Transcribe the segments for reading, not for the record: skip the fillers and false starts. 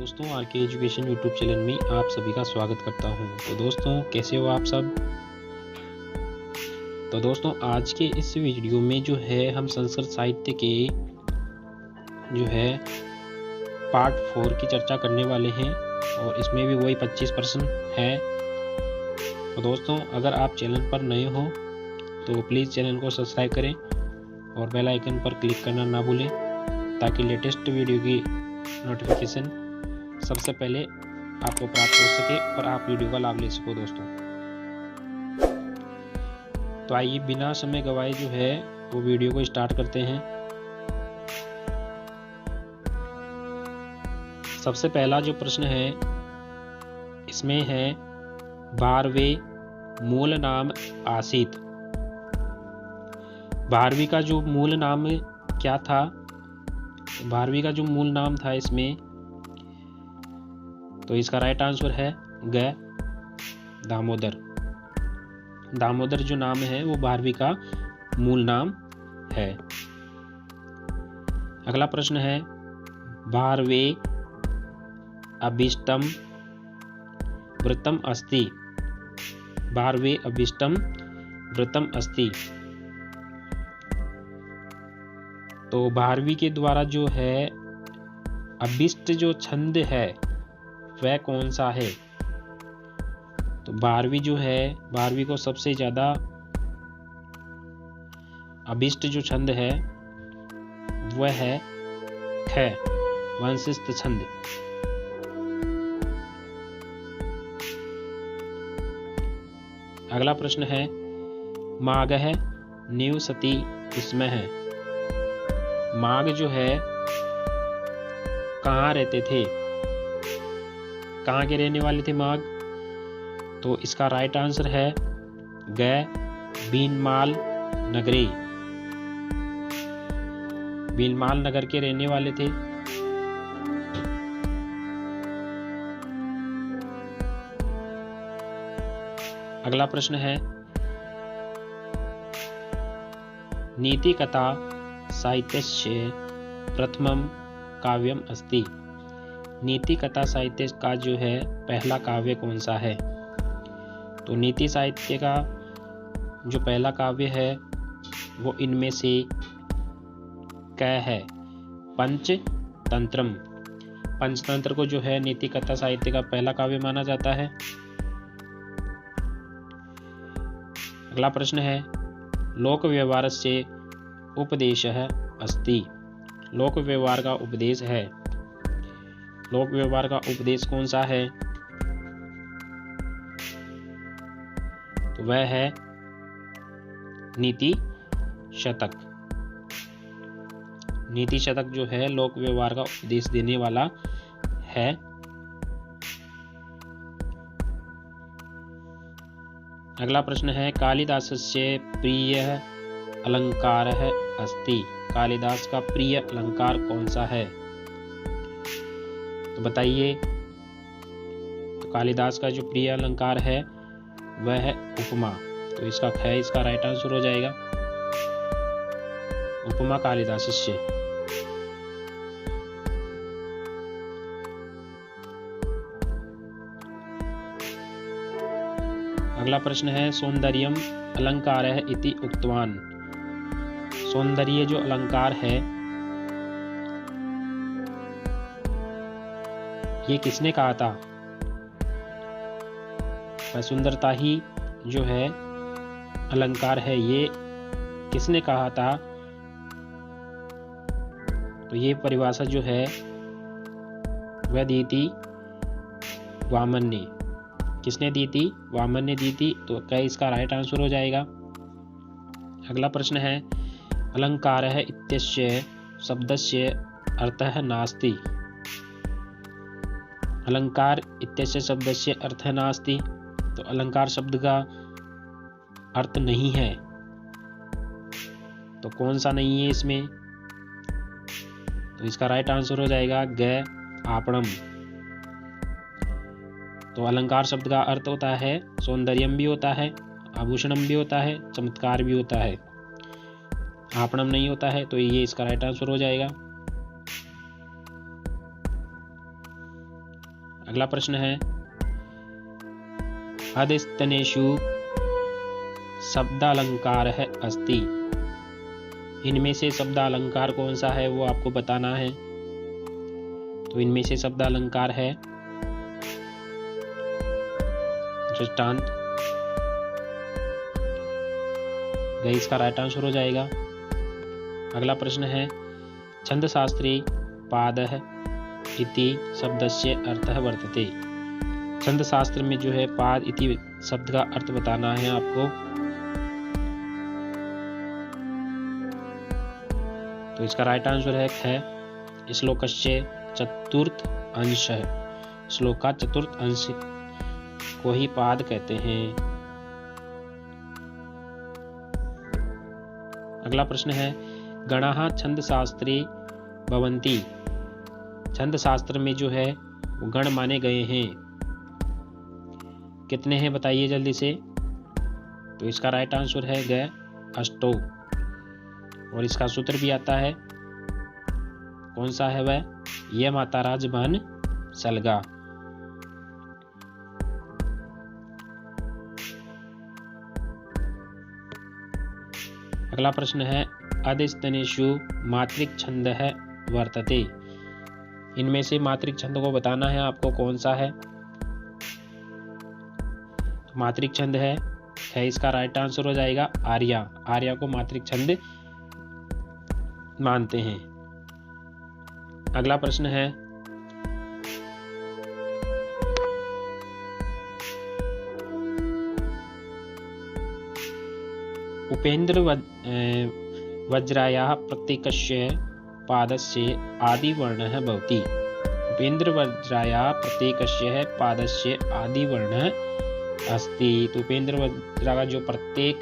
दोस्तों आर के education YouTube channel में आप सभी का स्वागत करता हूं। तो दोस्तों कैसे हो आप सब। तो दोस्तों आज के इस वीडियो में जो है हम संस्कृत साहित्य के जो है पार्ट 4 की चर्चा करने वाले हैं और इसमें भी वही 25% है। तो दोस्तों अगर आप चैनल पर नए हो तो प्लीज़ चैनल को सब्सक्राइब करें और बेल आइकन पर क्लिक करना ना भूलें ताकि लेटेस्ट वीडियो की नोटिफिकेशन सबसे पहले आपको प्राप्त हो सके और आप वीडियो का लाभ ले सको दोस्तों। तो आइए बिना समय गवाए जो है वो वीडियो को स्टार्ट करते हैं। सबसे पहला जो प्रश्न है इसमें है भारवे मूल नाम आसीत। भारवी का जो मूल नाम क्या था, भारवी का जो मूल नाम था इसमें, तो इसका राइट आंसर है ग दामोदर। दामोदर जो नाम है वो भारवी का मूल नाम है। अगला प्रश्न है भारवे अभीष्टम व्रतम अस्ति। भारवे अभीष्टम व्रतम अस्ति। तो भारवी के द्वारा जो है अभीष्ट जो छंद है वह कौन सा है। तो भारवी जो है, भारवी को सबसे ज्यादा अभीष्ट जो छंद है वह है ख वंशिस्थ छंद। अगला प्रश्न है मागह निवसति इसमें है। माघ जो है कहाँ रहते थे, कहाँ के रहने वाले थे माघ। तो इसका राइट आंसर है ग भीनमाल नगरी। भीनमाल नगर के रहने वाले थे। अगला प्रश्न है नीति कथा साहित्यस्य प्रथमम काव्यम अस्ति। नीति कथा साहित्य का जो है पहला काव्य कौन सा है। तो नीति साहित्य का जो पहला काव्य है वो इनमें से क है पंचतंत्रम। पंचतंत्र को जो है नीति कथा साहित्य का पहला काव्य माना जाता है। अगला प्रश्न है लोक व्यवहार से उपदेश है अस्ति। लोक व्यवहार का उपदेश है। लोक व्यवहार का उपदेश कौन सा है, तो वह है नीति शतक। नीति शतक जो है लोक व्यवहार का उपदेश देने वाला है। अगला प्रश्न है कालिदासस्य प्रिय अलंकार है अस्ति। कालिदास का प्रिय अलंकार कौन सा है, तो बताइए। तो कालिदास का जो प्रिय अलंकार है वह है उपमा। तो इसका ख इसका राइट आंसर हो जाएगा। उपमा कालिदासस्य। अगला प्रश्न है सौंदर्यम अलंकार है इति उक्तवान। सौंदर्य जो अलंकार है ये किसने कहा था। सुंदरता ही जो है अलंकार है ये किसने कहा था। तो ये परिभाषा जो है वह दी थी वामन ने। किसने दी थी, वामन ने दी थी। तो क्या इसका राइट आंसर हो जाएगा। अगला प्रश्न है अलंकार है इत्यस्य शब्दस्य अर्थः नास्ति। अलंकार इत्यस्य शब्दस्य अर्थः नास्ति। तो अलंकार शब्द का अर्थ नहीं है, तो कौन सा नहीं है इसमें, तो इसका राइट आंसर हो जाएगा ग आपणम। तो अलंकार शब्द का अर्थ होता है सौंदर्यम भी होता है, आभूषणम भी होता है, चमत्कार भी होता है, आपणम नहीं होता है। तो ये इसका राइट आंसर हो जाएगा। अगला प्रश्न है अधस्तनेषु शब्दालंकारः अस्ति। इनमें से शब्दालंकार कौन सा है वो आपको बताना है। तो इनमें से शब्दालंकार है दृष्टांत। इसका राइट आंसर हो जाएगा। अगला प्रश्न है छंदशास्त्रे पादः इति शब्दस्य अर्थः वर्तते। छंद शास्त्र में जो है पाद इति शब्द का अर्थ बताना है आपको। तो इसका राइट आंसर है श्लोकस्य चतुर्थ अंश है। श्लोक का चतुर्थ अंश को ही पाद कहते हैं। अगला प्रश्न है गणाः छंदशास्त्रे भवन्ति। छंद शास्त्र में जो है वो गण माने गए हैं। कितने हैं बताइए जल्दी से। तो इसका राइट आंसर है ग अष्टौ। और इसका सूत्र भी आता है, कौन सा है वह, ये माता राज बन सलगा। अगला प्रश्न है अधस्तनेषु मात्रिक छंदः वर्तते। इनमें से मात्रिक छंद को बताना है आपको कौन सा है। तो मात्रिक छंद है इसका राइट आंसर हो जाएगा आर्या। आर्या को मात्रिक छंद मानते हैं। अगला प्रश्न है उपेंद्र वज्रायाः प्रत्येकस्य पादस्य आदिवर्णः भवति। उपेंद्र वज्रायाः प्रत्येकस्य पादस्य आदिवर्णः अस्ति। तो उपेंद्र वज्रा का जो प्रत्येक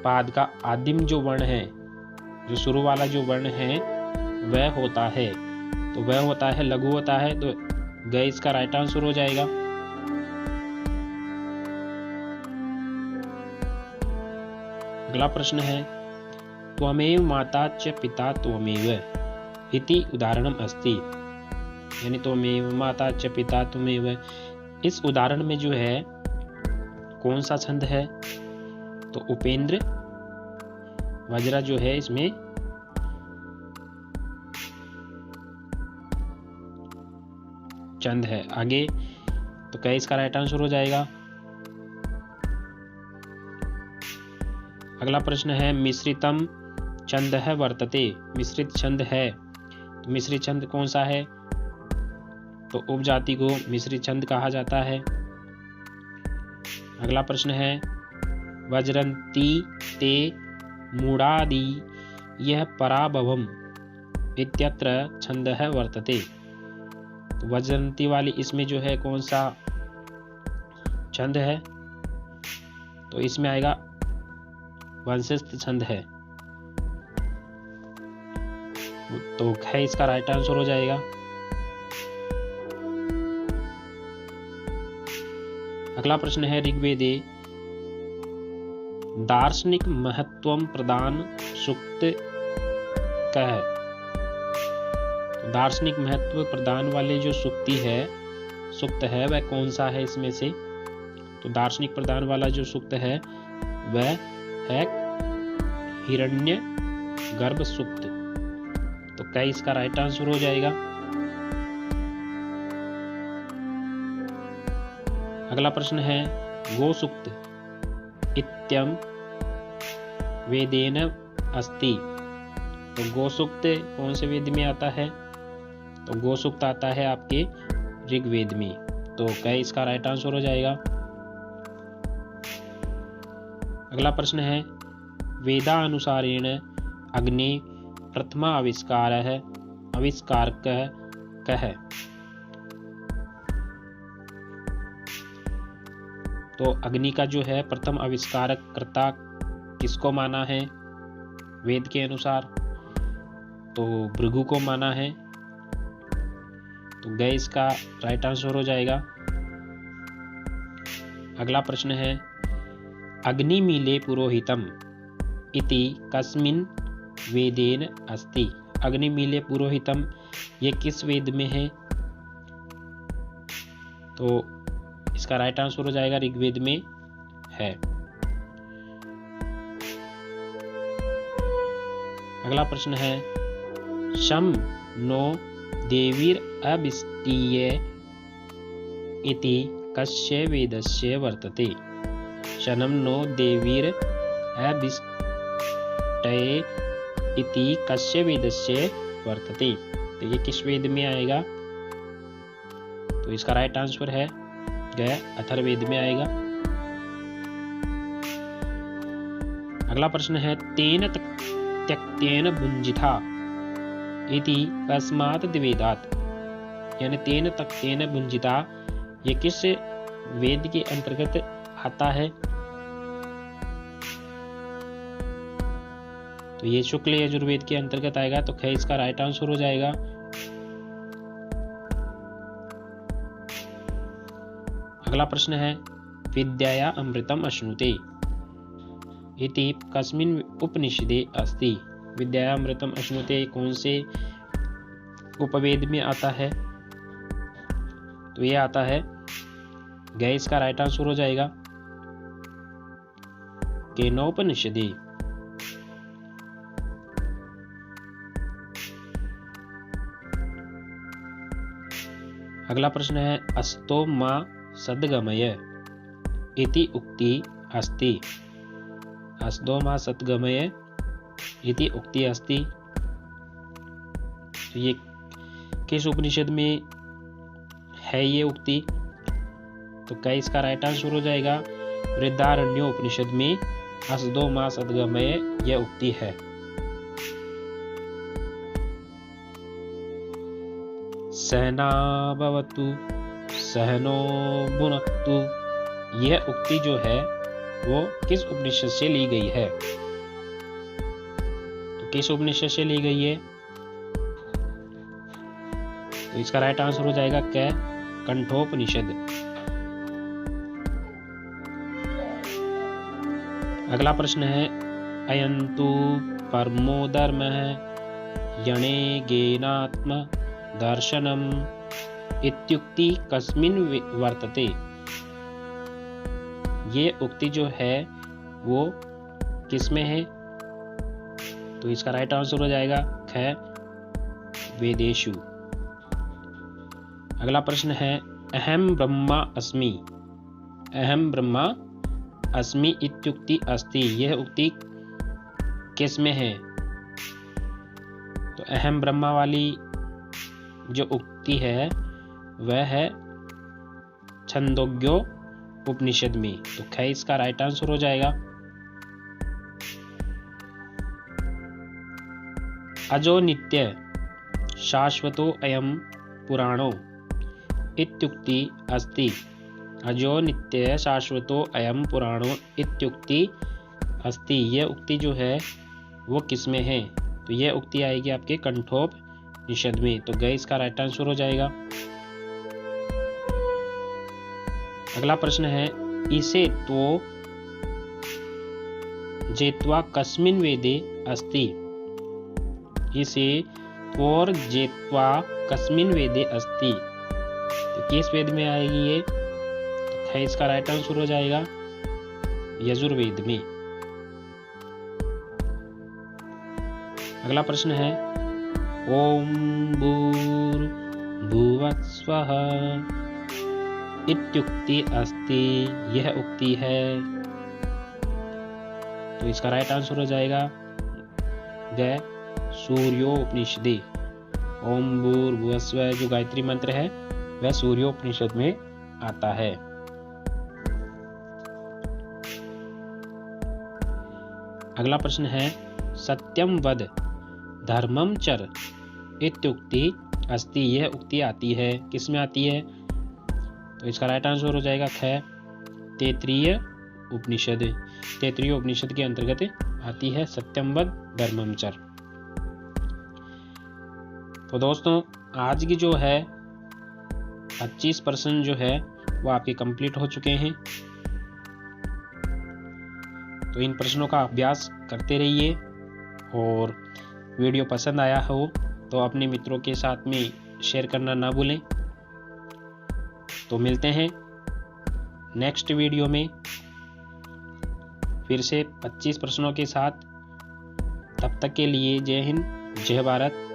पाद का आदिम जो वर्ण है, जो शुरू वाला जो वर्ण है वह होता है, तो वह होता है लघु होता है। तो ग इसका राइट आंसर हो जाएगा। अगला प्रश्न है त्वमेव माता च पिता त्वमेव इति उदाहरणम अस्ति। यानी त्वमेव माता च पिता त्वमेव, इस उदाहरण में जो है कौन सा छंद है। तो उपेंद्र वज्रा जो है इसमें चंद है आगे। तो क्या इसका राइट आंसर हो जाएगा। अगला प्रश्न है मिश्रितम छंदः वर्तते। मिश्रित छंद है, तो मिश्रित छंद कौन सा है। तो उपजाति को मिश्रित छंद कहा जाता है। अगला प्रश्न है वज्रन्ति ते मूढ़ादि यह पराभवम इत्यत्र छंदः वर्तते। तो वज्रन्ति वाली इसमें जो है कौन सा छंद है। तो इसमें आएगा वंशस्थ छंद है। तो है इसका राइट आंसर हो जाएगा। अगला प्रश्न है ऋग्वेदे दार्शनिक महत्वम प्रदान सूक्त कह। दार्शनिक महत्व प्रदान वाले जो सूक्त है वह कौन सा है इसमें से। तो दार्शनिक प्रदान वाला जो सूक्त है वह है हिरण्य गर्भ सूक्त। तो क्या इसका राइट आंसर हो जाएगा। अगला प्रश्न है गो सूक्त इत्यम वेदेन अस्ति। तो गो सूक्त कौन से वेद में आता है। तो गो सूक्त आता है आपके ऋग्वेद में। तो क्या इसका राइट आंसर हो जाएगा। अगला प्रश्न है वेदानुसारेण अग्नि प्रथमा आविष्कारक कह। तो अग्नि का जो है प्रथम आविष्कारक कर्ता किसको माना है वेद के अनुसार। तो भृगु को माना है। तो गए इसका राइट आंसर हो जाएगा। अगला प्रश्न है अग्निमीले पुरोहितम इति कस्मिन् वेदेन अस्ति। अग्निमीले पुरोहितम ये किस वेद में है। तो इसका राइट आंसर हो जाएगा ऋग्वेद में है। अगला प्रश्न है शम नो देवीर अभिष्टीय इति कस्य वेदस्य वर्तते। शनम नो देवीर अभिष्टये इति कस्य वेदस्य वर्तते। तो ये किस वेद में आएगा? तो इसका राइट आंसर है अथर्ववेद में आएगा। अगला प्रश्न है तेन त्यक्तेन भुंजिता इति कस्मात् द्वेदात्। यानी तेन त्यक्तेन भुंजिता ये किस वेद के अंतर्गत आता है? तो ये शुक्ल यजुर्वेद के अंतर्गत आएगा। तो ख इसका राइट आंसर हो जाएगा। अगला प्रश्न है विद्याया अमृतम अश्नुते इति कस्मिन् उपनिषदे अस्ति। विद्याया अमृतम अश्नुते कौन से उपवेद में आता है? तो ये आता है गैस का राइट आंसर हो जाएगा केनोपनिषदे। अगला प्रश्न है अस्तो मा सद्गमय इति उक्ति अस्ति। अस्तो मा सद्गमय इति उक्ति अस्ति। तो ये किस उपनिषद में है ये उक्ति? तो क्या इसका राइट आंसर हो जाएगा बृहदारण्यक उपनिषद में असदो मा सद्गमय यह उक्ति है। सहना भवतु सहनो भुनक्तु यह उक्ति जो है वो किस उपनिषद से ली गई है? तो किस उपनिषद से ली गई है? तो इसका राइट आंसर हो जाएगा क्या कंठोपनिषद। अगला प्रश्न है अयंतु परमो धर्मः यणे गेनात्म दर्शनम इत्युक्ति कस्मिन् वर्तते। ये उक्ति जो है वो किस में है? तो इसका राइट आंसर हो जाएगा ख वेदेषु। अगला प्रश्न है अहम ब्रह्मा अस्मि। अहम ब्रह्मा अस्मि इत्युक्ति अस्ति यह उक्ति किस में है? तो अहम ब्रह्मा वाली जो उक्ति है वह है छंदोग्यो उपनिषद में। तो ख इसका राइट आंसर हो जाएगा। अजो नित्य शाश्वतो अयम पुराणो इत्युक्ति अस्ति। अजो नित्य शाश्वतो अयम पुराणो इत्युक्ति अस्ति यह उक्ति जो है वो किस में है? तो यह उक्ति आएगी आपके कंठोपनिषद में। तो गए इसका राइट आंसर हो जाएगा। अगला प्रश्न है इसे तो जेत्वा कस्मिन् वेदे अस्ति। इसे त्वोर जेत्वा कस्मिन् वेदे अस्ति। तो किस वेद में आएगी ये? तो इसका राइट आंसर हो जाएगा यजुर्वेद में। अगला प्रश्न है ओम भूर्भुवः स्वः इत्युक्ति अस्ति यह उक्ति है। तो इसका राइट आंसर हो जाएगा ग सूर्योपनिषदे। ओम भूर्भुवः स्वः जो गायत्री मंत्र है वह सूर्योपनिषद में आता है। अगला प्रश्न है सत्यम वद धर्मम चर इत्युक्ति अस्ति यह उक्ति आती है किस में आती है? तो इसका राइट आंसर हो जाएगा ख तैत्तिरीय उपनिषद। तैत्तिरीय उपनिषद के अंतर्गत आती है सत्यम वद धर्मम चर। तो दोस्तों आज की जो है 25% जो है वो आपके कंप्लीट हो चुके हैं। तो इन प्रश्नों का अभ्यास करते रहिए और वीडियो पसंद आया हो तो अपने मित्रों के साथ में शेयर करना ना भूलें। तो मिलते हैं नेक्स्ट वीडियो में फिर से 25 प्रश्नों के साथ। तब तक के लिए जय हिंद, जय भारत।